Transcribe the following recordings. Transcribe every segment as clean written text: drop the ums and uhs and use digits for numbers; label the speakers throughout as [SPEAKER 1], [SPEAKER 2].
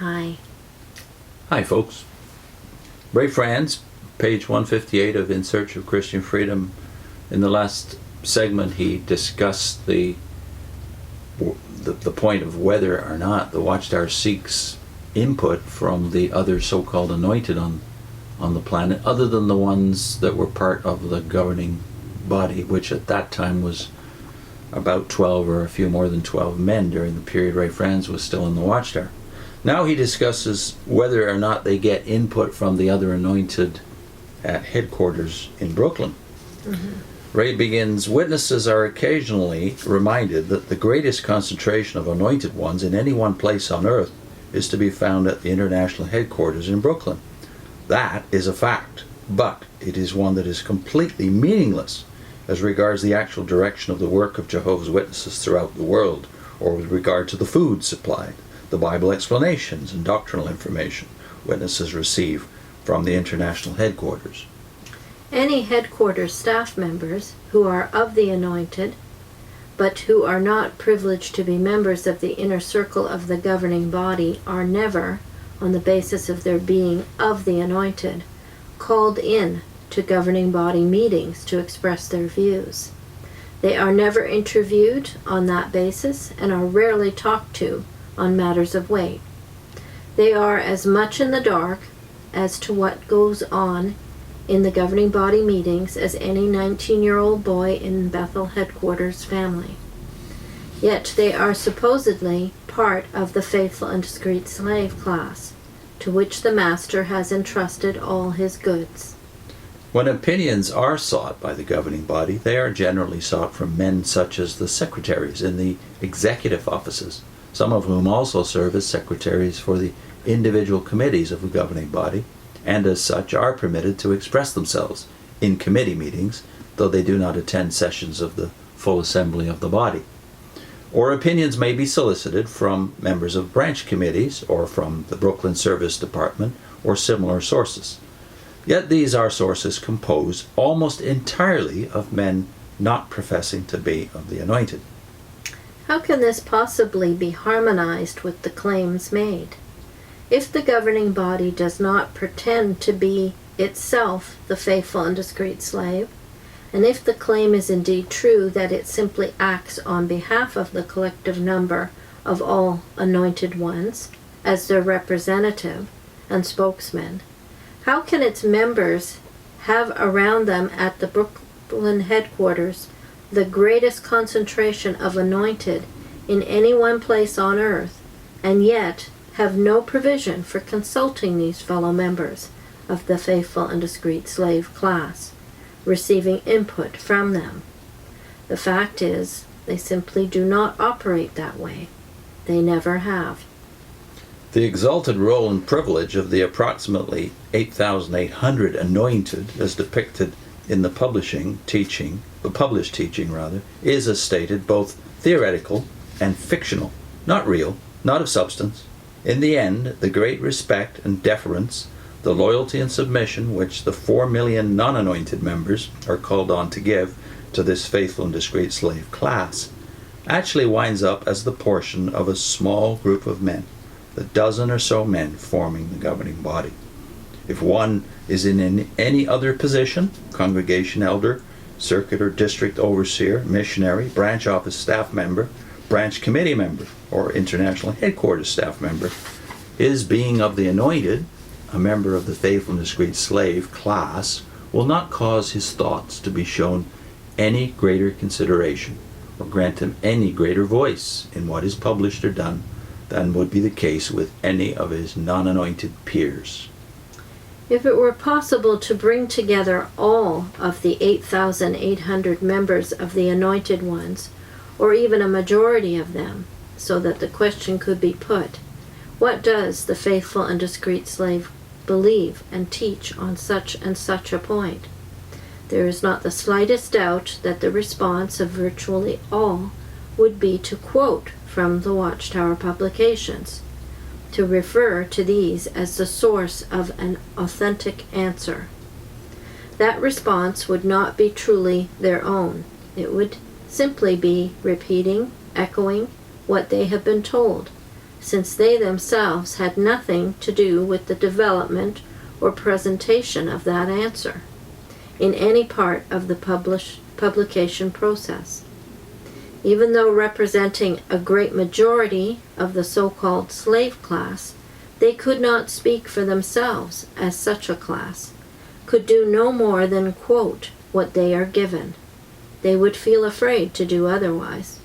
[SPEAKER 1] Hi.
[SPEAKER 2] Hi, folks. Ray Franz, page 158 of In Search of Christian Freedom. In the last segment, he discussed the point of whether or not the Watchtower seeks input from the other so-called anointed on the planet, other than the ones that were part of the governing body, which at that time was about 12 or a few more than 12 men during the period Ray Franz was still in the Watchtower. Now he discusses whether or not they get input from the other anointed at headquarters in Brooklyn. Ray begins, witnesses are occasionally reminded that the greatest concentration of anointed ones in any one place on earth is to be found at the international headquarters in Brooklyn. That is a fact, but it is one that is completely meaningless as regards the actual direction of the work of Jehovah's Witnesses throughout the world, or with regard to the food supplied, the Bible explanations and doctrinal information witnesses receive from the international headquarters.
[SPEAKER 1] Any headquarters staff members who are of the anointed, but who are not privileged to be members of the inner circle of the governing body, are never, on the basis of their being of the anointed, called in to governing body meetings to express their views. They are never interviewed on that basis and are rarely talked to on matters of weight. They are as much in the dark as to what goes on in the governing body meetings as any 19-year-old boy in Bethel headquarters family. Yet they are supposedly part of the faithful and discreet slave class, to which the master has entrusted all his goods.
[SPEAKER 2] When opinions are sought by the governing body, they are generally sought from men such as the secretaries in the executive offices, some of whom also serve as secretaries for the individual committees of the governing body, and as such are permitted to express themselves in committee meetings, though they do not attend sessions of the full assembly of the body. Or opinions may be solicited from members of branch committees or from the Brooklyn Service Department or similar sources. Yet these are sources composed almost entirely of men not professing to be of the anointed.
[SPEAKER 1] How can this possibly be harmonized with the claims made? If the governing body does not pretend to be itself the faithful and discreet slave, and if the claim is indeed true that it simply acts on behalf of the collective number of all anointed ones as their representative and spokesman, how can its members have around them at the Brooklyn headquarters the greatest concentration of anointed in any one place on earth, and yet have no provision for consulting these fellow members of the faithful and discreet slave class, receiving input from them? The fact is, they simply do not operate that way. They never have.
[SPEAKER 2] The exalted role and privilege of the approximately 8,800 anointed, as depicted in the published teaching, is, as stated, both theoretical and fictional, not real, not of substance. In the end, the great respect and deference, the loyalty and submission which the 4 million non-anointed members are called on to give to this faithful and discreet slave class, actually winds up as the portion of a small group of men, the dozen or so men forming the governing body. If one is in any other position, congregation elder, circuit or district overseer, missionary, branch office staff member, branch committee member, or international headquarters staff member, his being of the anointed, a member of the faithful and discreet slave class, will not cause his thoughts to be shown any greater consideration or grant him any greater voice in what is published or done than would be the case with any of his non-anointed peers.
[SPEAKER 1] If it were possible to bring together all of the 8,800 members of the anointed ones, or even a majority of them, so that the question could be put, what does the faithful and discreet slave believe and teach on such and such a point? There is not the slightest doubt that the response of virtually all would be to quote from the Watchtower publications, to refer to these as the source of an authentic answer. That response would not be truly their own. It would simply be repeating, echoing what they have been told, since they themselves had nothing to do with the development or presentation of that answer in any part of the publication process. Even though representing a great majority of the so-called slave class, they could not speak for themselves as such a class, could do no more than quote what they are given. They would feel afraid to do otherwise.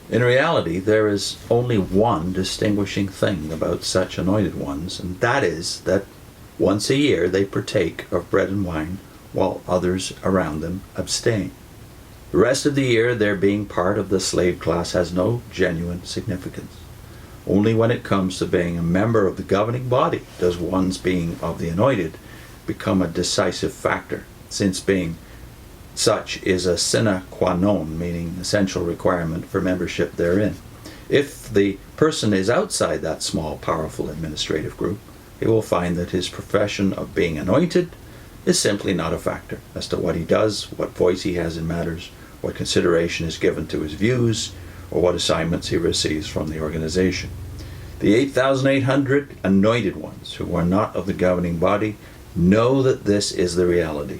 [SPEAKER 2] In reality, there is only one distinguishing thing about such anointed ones, and that is that once a year they partake of bread and wine, while others around them abstain. The rest of the year, their being part of the slave class has no genuine significance. Only when it comes to being a member of the governing body does one's being of the anointed become a decisive factor, since being such is a sine qua non, meaning essential requirement for membership therein. If the person is outside that small, powerful administrative group, he will find that his profession of being anointed is simply not a factor as to what he does, what voice he has in matters, what consideration is given to his views, or what assignments he receives from the organization. The 8,800 anointed ones who are not of the governing body know that this is the reality.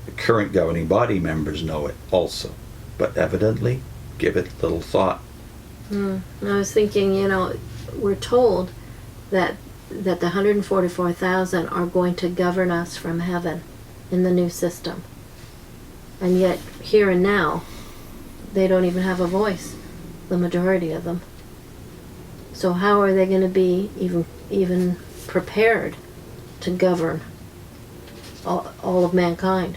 [SPEAKER 2] The current governing body members know it also, but evidently give it little thought.
[SPEAKER 1] I was thinking, we're told that the 144,000 are going to govern us from heaven in the new system. And yet, here and now, they don't even have a voice, the majority of them. So how are they going to be even prepared to govern all of mankind?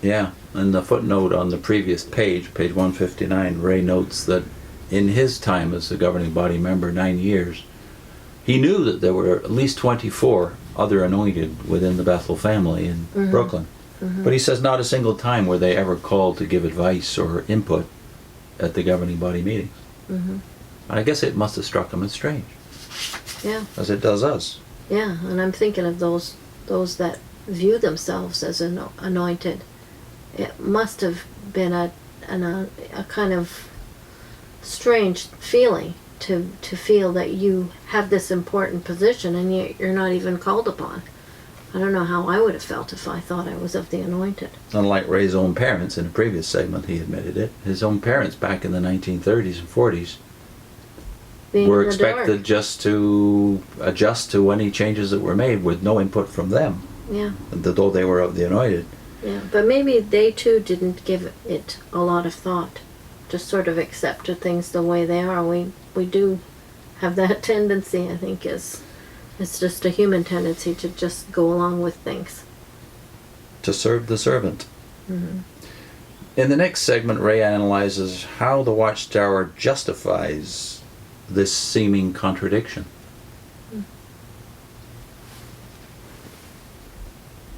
[SPEAKER 2] Yeah, and the footnote on the previous page 159, Ray notes that in his time as a governing body member, 9 years, he knew that there were at least 24 other anointed within the Bethel family in Brooklyn. But he says not a single time were they ever called to give advice or input at the governing body meetings. And I guess it must have struck him as strange.
[SPEAKER 1] Yeah.
[SPEAKER 2] As it does us.
[SPEAKER 1] Yeah, and I'm thinking of those that view themselves as anointed. It must have been a kind of strange feeling to feel that you have this important position and yet you're not even called upon. I don't know how I would have felt if I thought I was of the anointed.
[SPEAKER 2] Unlike Ray's own parents, in a previous segment he admitted it, his own parents back in the 1930s and 40s were expected just to adjust to any changes that were made with no input from them.
[SPEAKER 1] Yeah.
[SPEAKER 2] Though they were of the anointed.
[SPEAKER 1] Yeah, but maybe they too didn't give it a lot of thought. Just sort of accepted things the way they are. We do have that tendency, I think, it's just a human tendency to just go along with things.
[SPEAKER 2] To serve the servant. In the next segment, Ray analyzes how the Watchtower justifies this seeming contradiction.